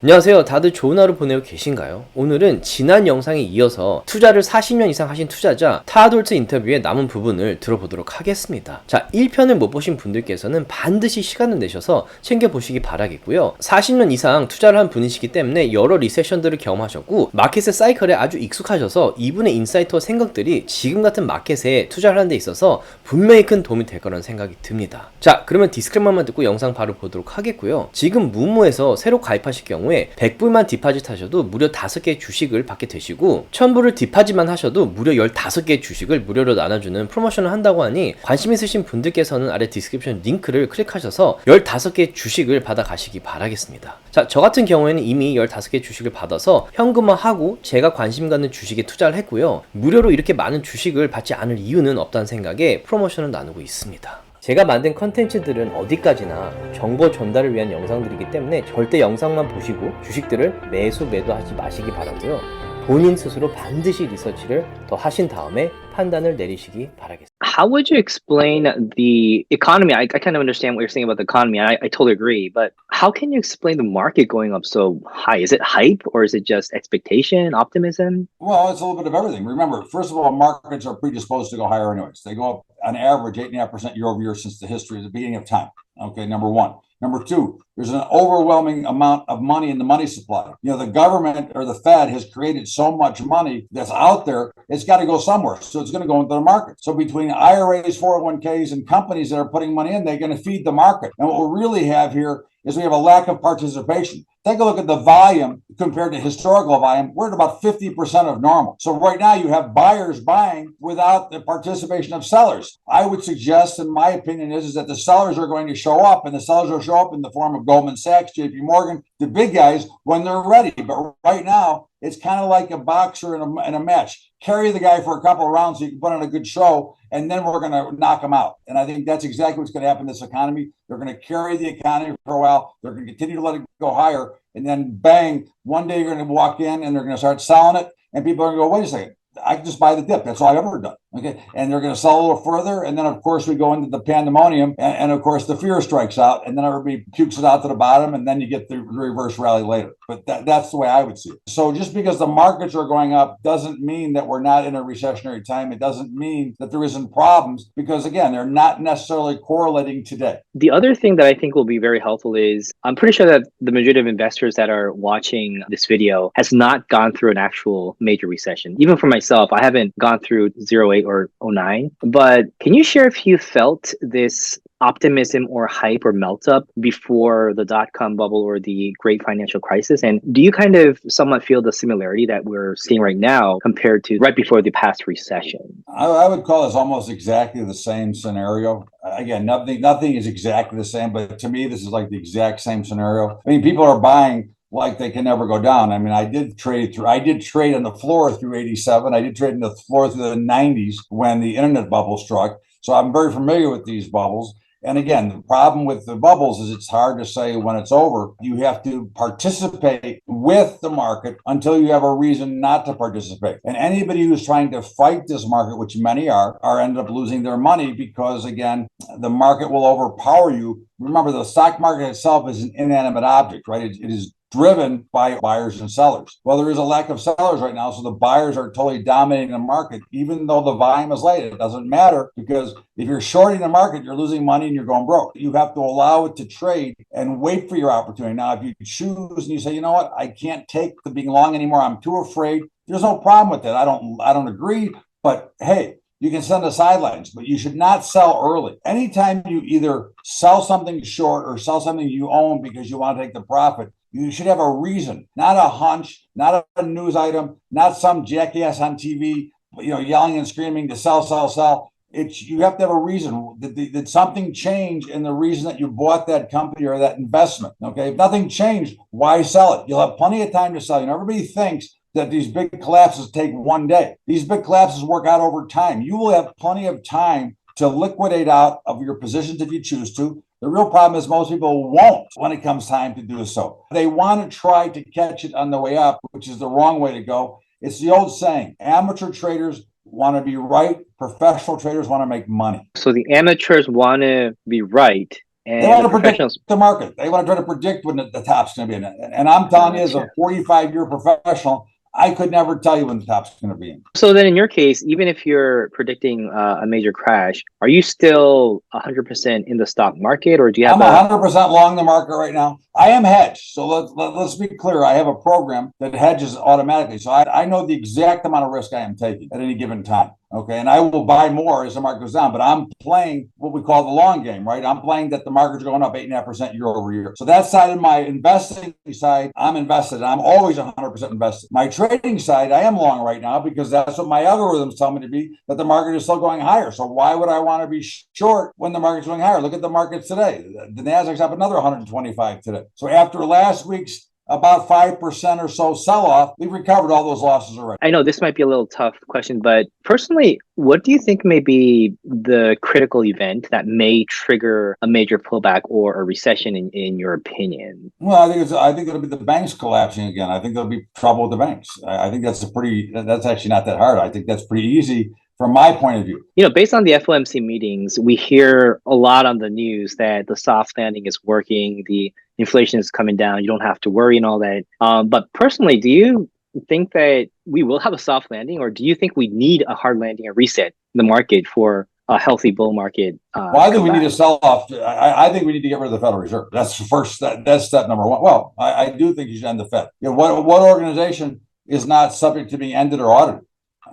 안녕하세요. 다들 좋은 하루 보내고 계신가요? 오늘은 지난 영상에 이어서 투자를 40년 이상 하신 투자자 타돌트 인터뷰의 남은 부분을 들어보도록 하겠습니다. 자, 1편을 못 보신 분들께서는 반드시 시간을 내셔서 챙겨보시기 바라겠고요. 40년 이상 투자를 한 분이시기 때문에 여러 리세션들을 경험하셨고 마켓의 사이클에 아주 익숙하셔서 이분의 인사이트와 생각들이 지금 같은 마켓에 투자를 하는 데 있어서 분명히 큰 도움이 될 거라는 생각이 듭니다. 자, 그러면 디스크레이머만 듣고 영상 바로 보도록 하겠고요. 지금 무무에서 새로 가입하실 경우에 100불만 디파짓 하셔도 무려 5개의 주식을 받게 되시고 1000불을 디파짓만 하셔도 무려 15개의 주식을 무료로 나눠주는 프로모션을 한다고 하니 관심 있으신 분들께서는 아래 디스크립션 링크를 클릭하셔서 15개의 주식을 받아 가시기 바라겠습니다. 자, 저 같은 경우에는 이미 15개의 주식을 받아서 현금화하고 제가 관심 갖는 주식에 투자를 했고요. 무료로 이렇게 많은 주식을 받지 않을 이유는 없다는 생각에 프로모션을 나누고 있습니다. 제가 만든 컨텐츠들은 어디까지나 정보 전달을 위한 영상들이기 때문에 절대 영상만 보시고 주식들을 매도하지 마시기 바라고요. 본인 스스로 반드시 리서치를 더 하신 다음에 판단을 내리시기 바라겠습니다. How would you explain the economy? I kind of understand what you're saying about the economy. I totally agree. But how can you explain the market going up so high? Is it hype or is it just expectation, optimism? Well, it's a little bit of everything. Remember, first of all, markets are predisposed to go higher anyways. They go up on average 8.5% year over year since the history of the beginning of time. Okay, number one. Number two, there's an overwhelming amount of money in the money supply. You know, the government or the Fed has created so much money that's out there, it's got to go somewhere. So it's going to go into the market. So between IRAs, 401ks, and companies that are putting money in, they're going to feed the market. And what we really have here is we have a lack of participation. Take a look at the volume compared to historical volume. We're at about 50% of normal. So right now you have buyers buying without the participation of sellers. I would suggest, in my opinion, is that the sellers are going to show up, and the sellers will show up in the form of Goldman Sachs, JP Morgan, the big guys when they're ready. But right now, it's kind of like a boxer in a match. Carry the guy for a couple of rounds so you can put on a good show, and then we're going to knock him out. And I think that's exactly what's going to happen in this economy. They're going to carry the economy for a while. They're going to continue to let it go higher. And then bang, one day you're going to walk in and they're going to start selling it. And people are going to go, wait a second, I can just buy the dip. That's all I've ever done. Okay. And they're going to sell a little further. And then, of course, we go into the pandemonium. And of course, the fear strikes out. And then everybody pukes it out to the bottom. And then you get the reverse rally later. But that's the way I would see it. So just because the markets are going up doesn't mean that we're not in a recessionary time. It doesn't mean that there isn't problems. Because, again, they're not necessarily correlating today. The other thing that I think will be very helpful is I'm pretty sure that the majority of investors that are watching this video has not gone through an actual major recession. Even for myself, I haven't gone through 08 or 09. But can you share if you felt this optimism or hype or melt up before the dot-com bubble or the great financial crisis? And do you kind of somewhat feel the similarity that we're seeing right now compared to right before the past recession? I would call this almost exactly the same scenario. Again, nothing is exactly the same, but to me, this is like the exact same scenario. I mean, people are buying like they can never go down. I mean, I did trade on the floor through 87. I did trade on the floor through the 90s when the internet bubble struck. So I'm very familiar with these bubbles. And again, the problem with the bubbles is it's hard to say when it's over. You have to participate with the market until you have a reason not to participate. And anybody who's trying to fight this market, which many are end up losing their money because, again, the market will overpower you. Remember, the stock market itself is an inanimate object, right? It is driven by buyers and sellers. Well, there is a lack of sellers right now, so the buyers are totally dominating the market, even though the volume is light. It doesn't matter because if you're shorting the market, you're losing money and you're going broke. You have to allow it to trade and wait for your opportunity. Now, if you choose and you say, you know what, I can't take the being long anymore, I'm too afraid, there's no problem with that. I don't agree, but hey, you can send the sidelines, but you should not sell early. Anytime you either sell something short or sell something you own because you want to take the profit, you should have a reason, not a hunch, not a news item, not some jackass on TV, yelling and screaming to sell. You have to have a reason. Did something change in the reason that you bought that company or that investment? Okay, if nothing changed, why sell it? You'll have plenty of time to sell. Everybody thinks that these big collapses take one day. These big collapses work out over time. You will have plenty of time to liquidate out of your positions if you choose to. The real problem is most people won't when it comes time to do so. They want to try to catch it on the way up, which is the wrong way to go. It's the old saying, amateur traders want to be right, professional traders want to make money. So the amateurs want to be right And They want the to predict professionals. the market. They want to try to predict when the top's going to be in it. And I'm telling you, as a 45-year professional, I could never tell you when the top's going to be in. So then in your case, even if you're predicting a major crash, are you still 100% in the stock market, or do you have I'm 100% long the market right now. I am hedged. So let's be clear. I have a program that hedges automatically. So I know the exact amount of risk I am taking at any given time. Okay. And I will buy more as the market goes down, but I'm playing what we call the long game, right? I'm playing that the market's going up 8.5% year over year. So that side of my investing side, I'm invested. I'm always 100% invested. My trading side, I am long right now because that's what my algorithms tell me to be, that the market is still going higher. So why would I want to be short when the market's going higher? Look at the markets today. The Nasdaq's up another 125 today. So after last week's about 5% or so sell-off, we've recovered all those losses already. I know this might be a little tough question, but personally, what do you think may be the critical event that may trigger a major pullback or a recession in your opinion? Well, I think it'll be the banks collapsing again. I think there'll be trouble with the banks. I think that's actually not that hard. I think that's pretty easy from my point of view. Based on the FOMC meetings, we hear a lot on the news that the soft landing is working, the inflation is coming down, you don't have to worry and all that. But personally, do you think that we will have a soft landing, or do you think we need a hard landing, a reset in the market for a healthy bull market? Well, I think we need to sell off. I think we need to get rid of the Federal Reserve. That's the first. That's step number one. Well, I do think you should end the Fed. What organization is not subject to being ended or audited?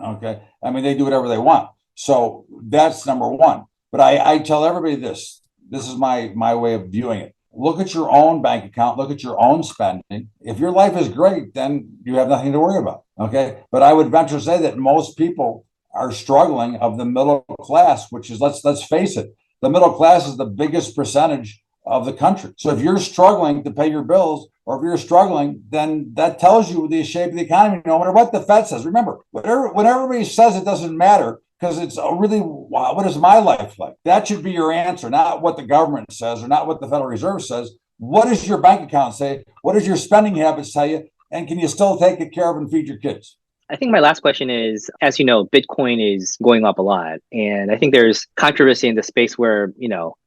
Okay. I mean, they do whatever they want. So that's number one. But I tell everybody this. This is my way of viewing it. Look at your own bank account. Look at your own spending. If your life is great, then you have nothing to worry about. Okay. But I would venture to say that most people are struggling of the middle class, which is, let's face it, the middle class is the biggest percentage of the country. So if you're struggling to pay your bills, or if you're struggling, then that tells you the shape of the economy, no matter what the Fed says. Remember, when everybody says it doesn't matter, because it's really, what is my life like? That should be your answer, not what the government says or not what the Federal Reserve says. What does your bank account say? What does your spending habits tell you? And can you still take care of and feed your kids? I think my last question is, as you know, Bitcoin is going up a lot. And I think there's controversy in the space where,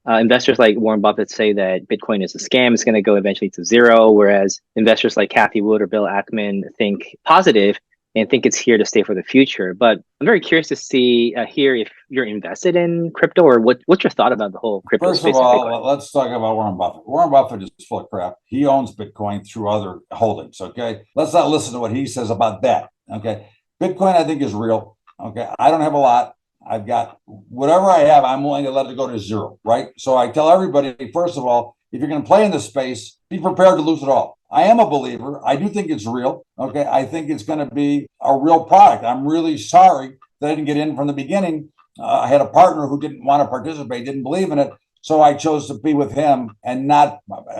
investors like Warren Buffett say that Bitcoin is a scam. It's going to go eventually to zero. Whereas investors like Cathie Wood or Bill Ackman think positive and think it's here to stay for the future. But I'm very curious to hear if you're invested in crypto, or what's your thought about the whole crypto space. First of all, let's talk about Warren Buffett. Warren Buffett is full of crap. He owns Bitcoin through other holdings. Okay. Let's not listen to what he says about that. Okay. Bitcoin, I think, is real. Okay. I don't have a lot. I've got whatever I have, I'm willing to let it go to zero. Right. So I tell everybody, first of all, if you're going to play in this space, be prepared to lose it all. I am a believer. I do think it's real. Okay. I think it's going to be a real product. I'm really sorry that I didn't get in from the beginning. I had a partner who didn't want to participate, didn't believe in it. So I chose to be with him and not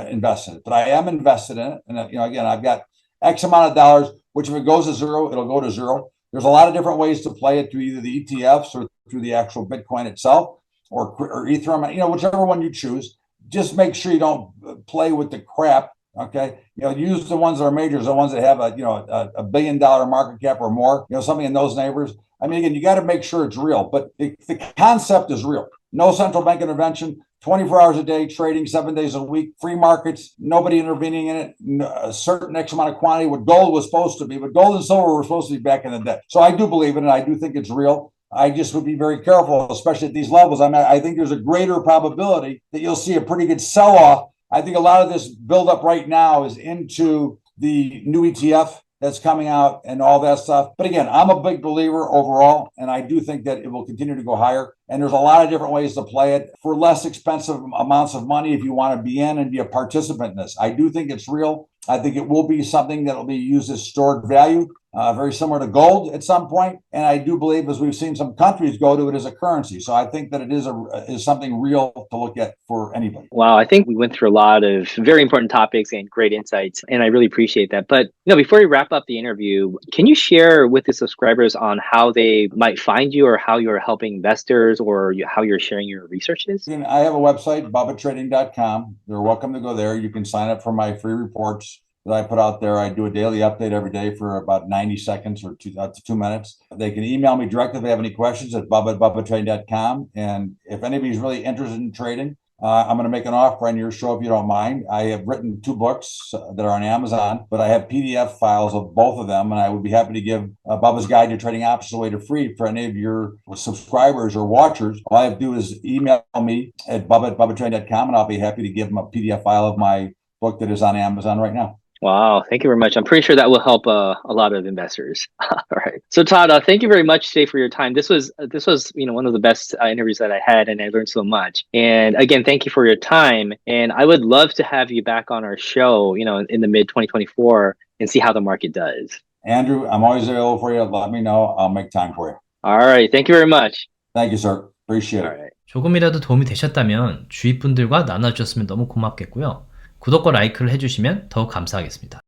invest in it. But I am invested in it. And, again, I've got X amount of dollars, which if it goes to zero, it'll go to zero. There's a lot of different ways to play it through either the ETFs or through the actual Bitcoin itself or Ethereum, whichever one you choose. Just make sure you don't play with the crap. Okay. Use the ones that are majors, the ones that have a $1 billion market cap or more, something in those neighbors. I mean, again, you got to make sure it's real, but the concept is real. No central bank intervention, 24 hours a day, trading 7 days a week, free markets, nobody intervening in it, a certain X amount of quantity, what gold was supposed to be, but gold and silver were supposed to be back in the day. So I do believe in it. I do think it's real. I just would be very careful, especially at these levels. I think there's a greater probability that you'll see a pretty good sell-off. I think a lot of this buildup right now is into the new ETF that's coming out and all that stuff. But again, I'm a big believer overall, and I do think that it will continue to go higher. And there's a lot of different ways to play it for less expensive amounts of money if you want to be in and be a participant in this. I do think it's real. I think it will be something that will be used as stored value, very similar to gold at some point. And I do believe, as we've seen some countries go to it as a currency. So I think that it is something real to look at for anybody. Wow. I think we went through a lot of very important topics and great insights, and I really appreciate that. But before we wrap up the interview, can you share with the subscribers on how they might find you, or how you're helping investors, or how you're sharing your researches? I have a website, bubbatrading.com. They're welcome to go there. You can sign up for my free reports that I put out there. I do a daily update every day for about 90 seconds or 2 minutes. They can email me directly if they have any questions at bubbatrading.com. And if anybody's really interested in trading, I'm going to make an offer on your show if you don't mind. I have written 2 books that are on Amazon, but I have PDF files of both of them, and I would be happy to give Bubba's Guide to Trading Options away to free for any of your subscribers or watchers. All I have to do is email me at bubba@bubbatrading.com, and I'll be happy to give them a PDF file of my book that is on Amazon right now. Wow, thank you very much. I'm pretty sure that will help a lot of investors. All right. So Todd, thank you very much today for your time. This was one of the best interviews that I had, and I learned so much. And again, thank you for your time. And I would love to have you back on our show, in the mid 2024 and see how the market does. Andrew, I'm always available for you. Let me know. I'll make time for you. All right. Thank you very much. Thank you, sir. Appreciate it. All right. 조금이라도 도움이 되셨다면 주위 분들과 나눠주셨으면 너무 고맙겠고요. 구독과 라이크를 해주시면 더욱 감사하겠습니다.